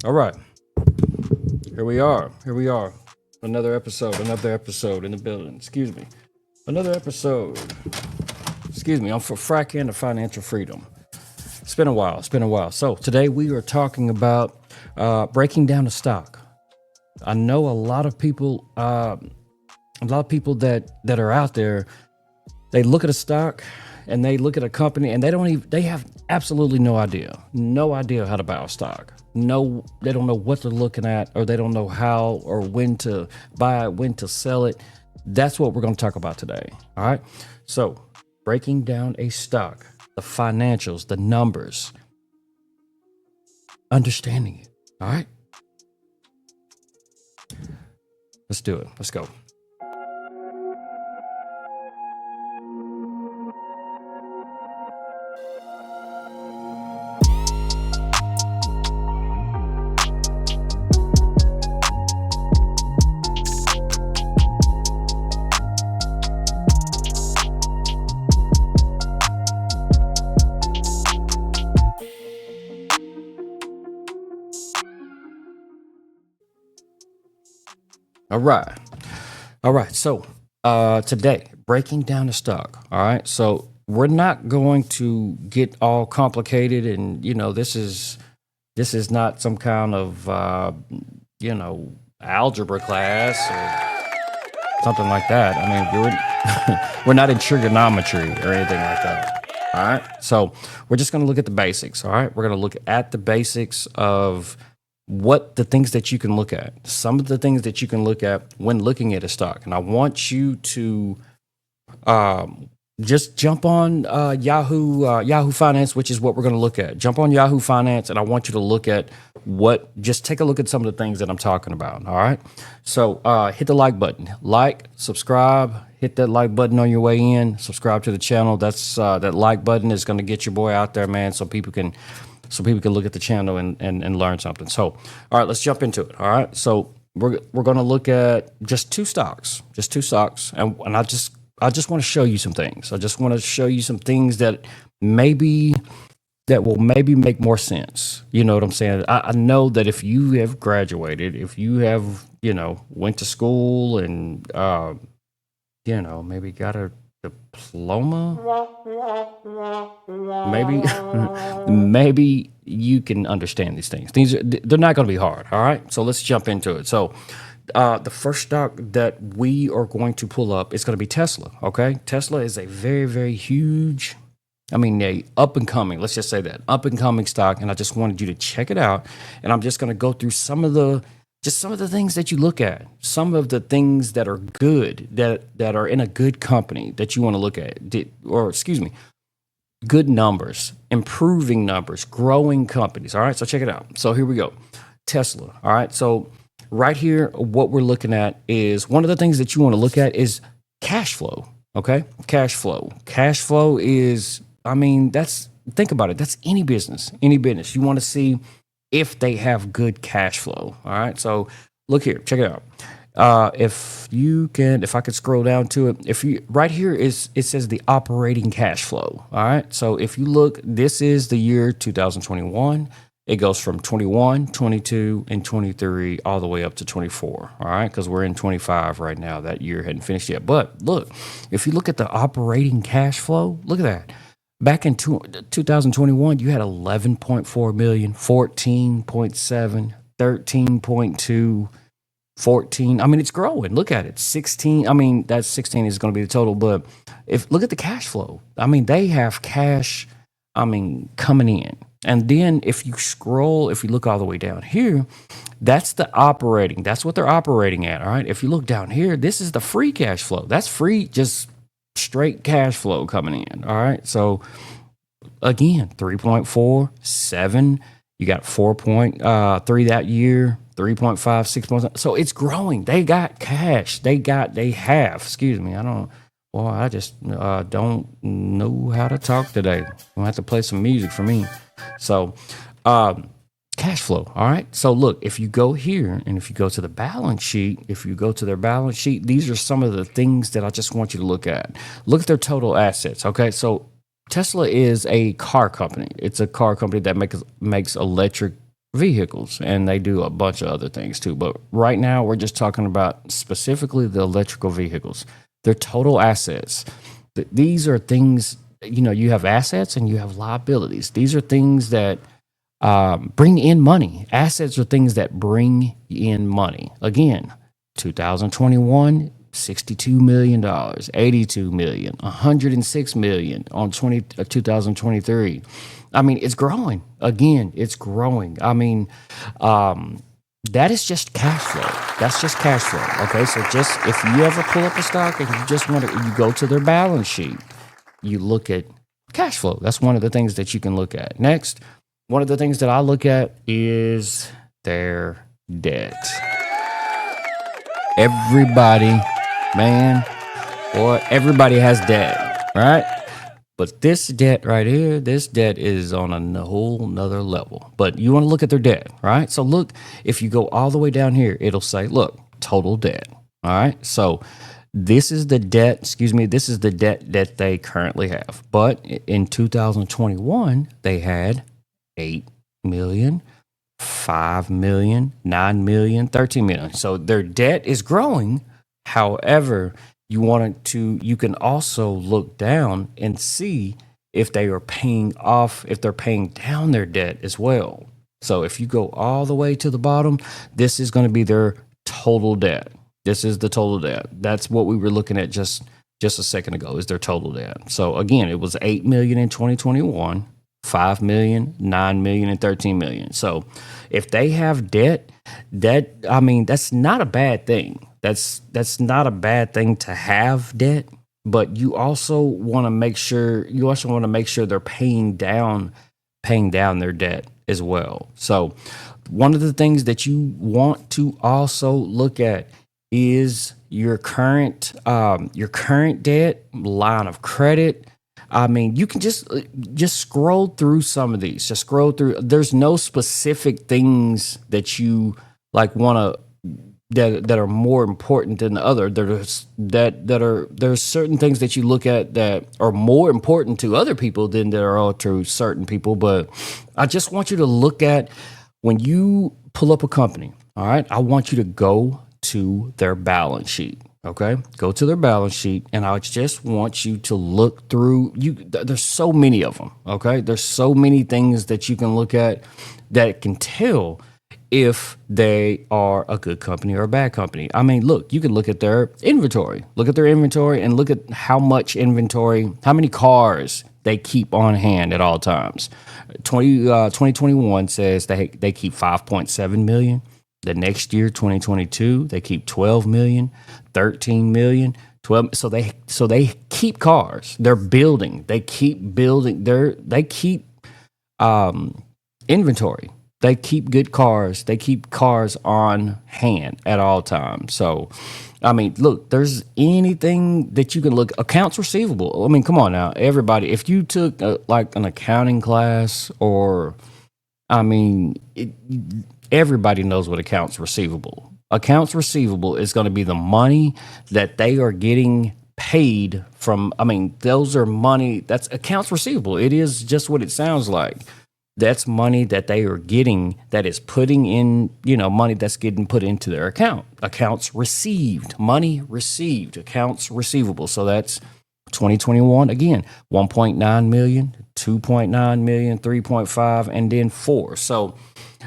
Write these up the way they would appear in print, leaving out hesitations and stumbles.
All right. Here we are. Here we are. Another episode. Another episode in the building. Excuse me. Another episode. Excuse me. I'm for fracking the financial freedom. It's been a while. It's been a while. So today we are talking about breaking down the stock. I know a lot of people. That are out there. They look at a stock and they look at a company and they have absolutely no idea how to buy a stock. No, they don't know what they're looking at, or they don't know how or when to buy it, when to sell it. That's what we're going to talk about today. All right. So breaking down a stock, the financials, the numbers, understanding it. All right. Let's do it. Let's go. All right. All right. So today, breaking down the stock. All right. So we're not going to get all complicated, and this is not some kind of algebra class or something like that. I mean, we're not in trigonometry or anything like that. All right. So we're just going to look at the basics. All right. We're going to look at the basics of what the things that you can look at, some of the things that you can look at when looking at a stock. And I want you to just jump on Yahoo Finance, which is what we're going to look at. Jump on Yahoo Finance, and I want you to look at just take a look at some of the things that I'm talking about. All right. So hit the like button, subscribe, hit that like button on your way in, subscribe to the channel. That's that like button is going to get your boy out there, man, so people can look at the channel and learn something. So, all right, let's jump into it. All right. So we're going to look at just two stocks, and I just want to show you some things. I just want to show you some things that will maybe make more sense. You know what I'm saying? I know that if you have graduated, if you have went to school and maybe got a diploma, maybe maybe you can understand these things. They're not going to be hard. All right. So let's jump into it. So the first stock that we are going to pull up is going to be Tesla. Okay. Tesla is a very, very huge, a up and coming, let's just say that, up and coming stock. And I just wanted you to check it out. And I'm just going to go through some of the things that you look at, some of the things that are good, that are in a good company that you want to look at, good numbers, improving numbers, growing companies. All right. So check it out. So here we go. Tesla. All right. So right here, what we're looking at is one of the things that you want to look at is cash flow. Okay. Cash flow. Cash flow is, think about it. That's any business. You want to see if they have good cash flow. All right. So look here, check it out. If I could scroll down to it, right here it says the operating cash flow. All right. So if you look, this is the year 2021. It goes from 21, 22, and 23 all the way up to 24. All right. Because we're in 25 right now. That year hadn't finished yet. But look, if you look at the operating cash flow, look at that. Back in 2021, you had 11.4 million, 14.7, 13.2, 14. It's growing. Look at it. 16. That 16 is going to be the total. But look at the cash flow. They have cash, coming in. And then if you look all the way down here, that's the operating. That's what they're operating at. All right. If you look down here, this is the free cash flow. That's free, just straight cash flow coming in. All right. So again, 3.4, 7, you got 4.3 that year, 3.5, 6.7. So it's growing. They got cash. I just don't know how to talk today. I'm gonna have to play some music for me. So cash flow. All right. So look, if you go here and if you go to the balance sheet, these are some of the things that I just want you to look at. Look at their total assets. Okay. So Tesla is a car company. It's a car company that makes electric vehicles, and they do a bunch of other things too. But right now, we're just talking about specifically the electrical vehicles. Their total assets. These are things, you have assets and you have liabilities. These are things that bring in money. Assets are things that bring in money. Again, 2021, $62 million, $82 million, $106 million on 2023. I mean, it's growing. Again, it's growing. I mean, that is just cash flow. That's just cash flow. Okay. So just if you ever pull up a stock and you just want to, you go to their balance sheet, you look at cash flow. That's one of the things that you can look at. Next, one of the things that I look at is their debt. Everybody, man, or everybody has debt, right? But this debt right here, this debt is on a whole nother level. But you want to look at their debt, right? So look, if you go all the way down here, it'll say, look, total debt. All right. So this is the debt, this is the debt that they currently have. But in 2021, they had 8 million, 5 million, 9 million, 13 million. So their debt is growing. However, you can also look down and see if they are paying off, if they're paying down their debt as well. So if you go all the way to the bottom, this is going to be their total debt. This is the total debt. That's what we were looking at just a second ago, is their total debt. So again, it was 8 million in 2021, 5 million, 9 million, and 13 million. So if they have debt, that's not a bad thing. That's not a bad thing to have debt, but you also want to make sure they're paying down their debt as well. So one of the things that you want to also look at is your current debt, line of credit. I mean, you can just scroll through some of these. Just scroll through. There's no specific things that you like want to that are more important than the other. There's certain things that you look at that are more important to other people than there are to certain people. But I just want you to look at, when you pull up a company, all right, I want you to go to their balance sheet. Okay, go to their balance sheet, and I just want you to look through. There's so many of them. Okay, there's so many things that you can look at that can tell if they are a good company or a bad company. I mean, look, you can look at their inventory. Look at their inventory and look at how much inventory, how many cars they keep on hand at all times. 2021 says they keep 5.7 million. The next year, 2022, they keep 12 million, 13 million, 12. So they keep cars. They're building. They keep building. They keep inventory. They keep good cars. They keep cars on hand at all times. So, I mean, look, there's anything that you can look. Accounts receivable. I mean, come on now, everybody. If you took like an accounting class, or, I mean, everybody knows what accounts receivable. Accounts receivable is going to be the money that they are getting paid from. I mean, those are money. That's accounts receivable. It is just what it sounds like. That's money that they are getting, that is putting in, money that's getting put into their account. Accounts received, money received, accounts receivable. So that's 2021, again, 1.9 million, 2.9 million, 3.5, and then 4. So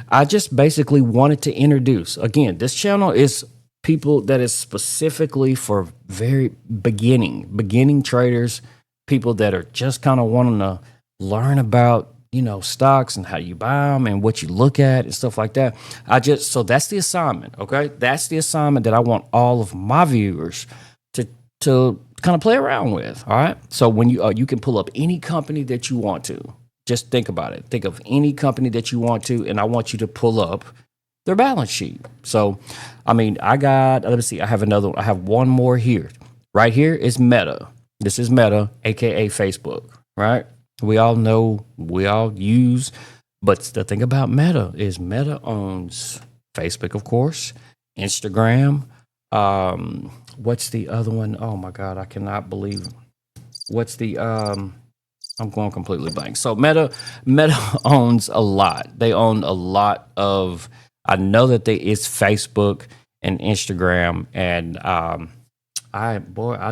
I just basically wanted to introduce, again, this channel is people that is specifically for very beginning traders, people that are just kind of wanting to learn about stocks and how you buy them and what you look at and stuff like that. So that's the assignment. Okay. That's the assignment that I want all of my viewers to kind of play around with. All right. So when you can pull up any company that you want to, just think about it. Think of any company that you want to, and I want you to pull up their balance sheet. So, I mean, let me see. I have one more here. Right here is Meta. This is Meta, AKA Facebook, right? We all know, we all use, but the thing about Meta is Meta owns Facebook, of course, Instagram. What's the other one? Oh my God, I cannot believe. What's the I'm going completely blank. So Meta owns a lot. They own a lot of. I know that it's Facebook and Instagram, and I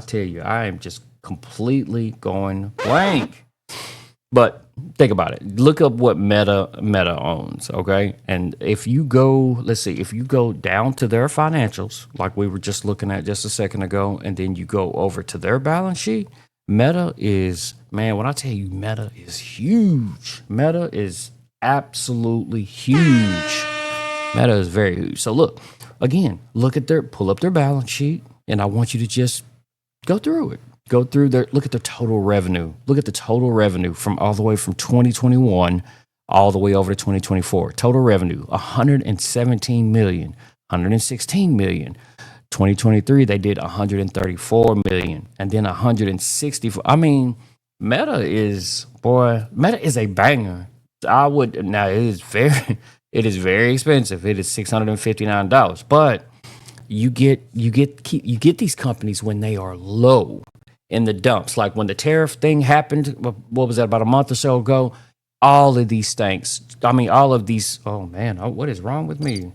tell you, I am just completely going blank. But think about it. Look up what Meta owns, okay? And if you go, let's see, if you go down to their financials, like we were just looking at just a second ago, and then you go over to their balance sheet, Meta is, man, when I tell you Meta is huge, Meta is absolutely huge. Meta is very huge. So look, again, pull up their balance sheet, and I want you to just go through it. Go through look at their total revenue. Look at the total revenue from all the way from 2021 all the way over to 2024. Total revenue, 117 million, 116 million. 2023, they did 134 million, and then 164. I mean, Meta is a banger. Now it is very expensive. It is $659, but you get these companies when they are low in the dumps. Like when the tariff thing happened, what was that, about a month or so ago? All of these things. I mean, all of these. Oh man, what is wrong with me?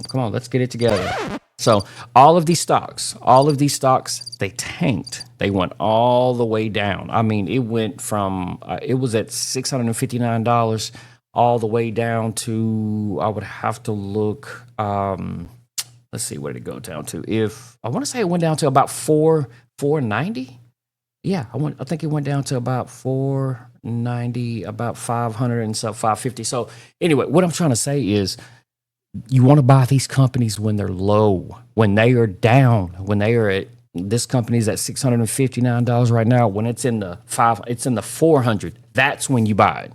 Come on, let's get it together. So all of these stocks, they tanked. They went all the way down. I mean, it went from it was at $659 all the way down to, I would have to look. Let's see, where did it go down to? If I want to say it went down to about 490. Yeah, I think it went down to about 490, about 500 and so 550. So anyway, what I'm trying to say is, you want to buy these companies when they're low, when they are down, when they are at, this company's at $659 right now. When it's in the 400. That's when you buy it.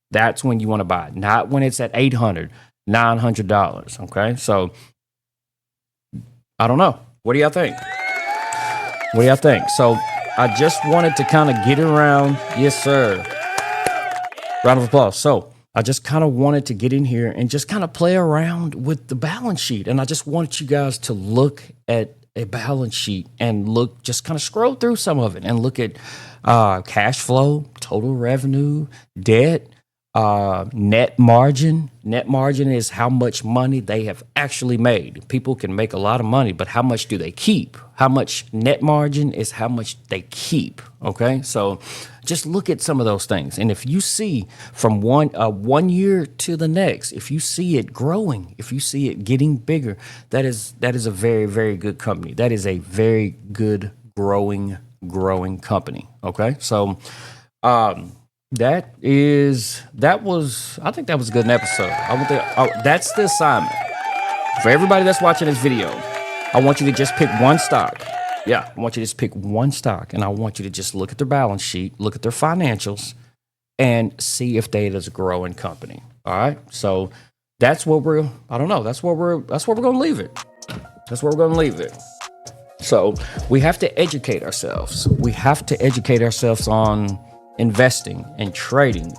That's when you want to buy it, not when it's at $800, $900. Okay, so I don't know. What do y'all think? So I just wanted to kind of get around. Yes, sir. Round of applause. So I just kind of wanted to get in here and just kind of play around with the balance sheet. And I just wanted you guys to look at a balance sheet and just kind of scroll through some of it and look at cash flow, total revenue, debt, net margin. Net margin is how much money they have actually made. People can make a lot of money, but how much do they keep? How much net margin is how much they keep. Okay, so just look at some of those things, and if you see from one year to the next, if you see it growing, if you see it getting bigger, that is a very, very good company. That is a very good growing company. Okay, so I think that was a good episode. That's the assignment for everybody that's watching this video. I want you to just pick one stock. Yeah, I want you to just pick one stock, and I want you to just look at their balance sheet, look at their financials, and see if they is a growing company. All right, so that's what that's where we're going to leave it. That's where we're going to leave it. So we have to educate ourselves. We have to educate ourselves on investing and trading.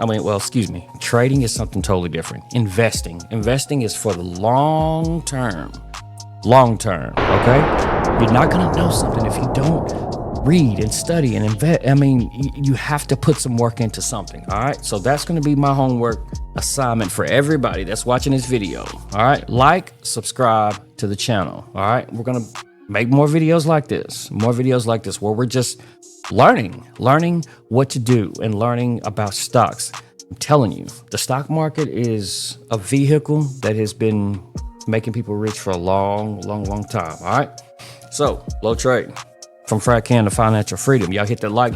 Trading is something totally different. Investing is for the long term. Okay, you're not gonna know something if you don't read and study and invest. You have to put some work into something. All right, so that's gonna be my homework assignment for everybody that's watching this video. All right, like, subscribe to the channel. All right, we're gonna make more videos like this where we're just learning what to do and learning about stocks. I'm telling you, the stock market is a vehicle that has been making people rich for a long time. All right, so Low Trade from Frat Can to Financial Freedom. Y'all hit that like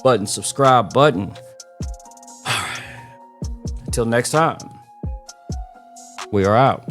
button, subscribe button. All right, until next time, we are out.